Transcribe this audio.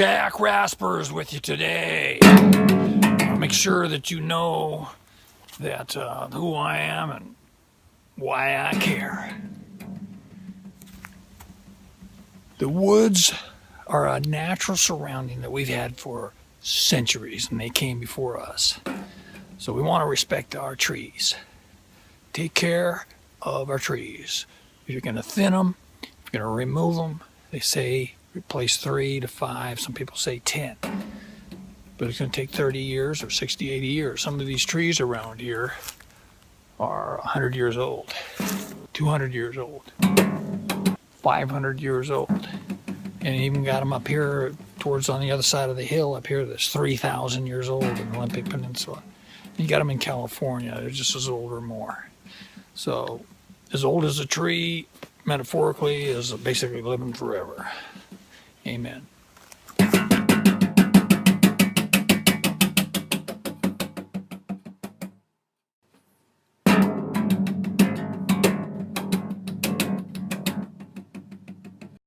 Jack Raspers with you today. I'll make sure that you know that who I am and why I care. The woods are a natural surrounding that we've had for centuries, and they came before us. So we want to respect our trees. Take care of our trees. If you're going to thin them, if you're going to remove them, they say replace 3 to 5, some people say 10. But it's going to take 30 years or 60, 80 years. Some of these trees around here are 100 years old, 200 years old, 500 years old. And even got them up here towards on the other side of the hill up here that's 3,000 years old in the Olympic Peninsula. You got them in California, they're just as old or more. So as old as a tree, metaphorically, is basically living forever. Amen.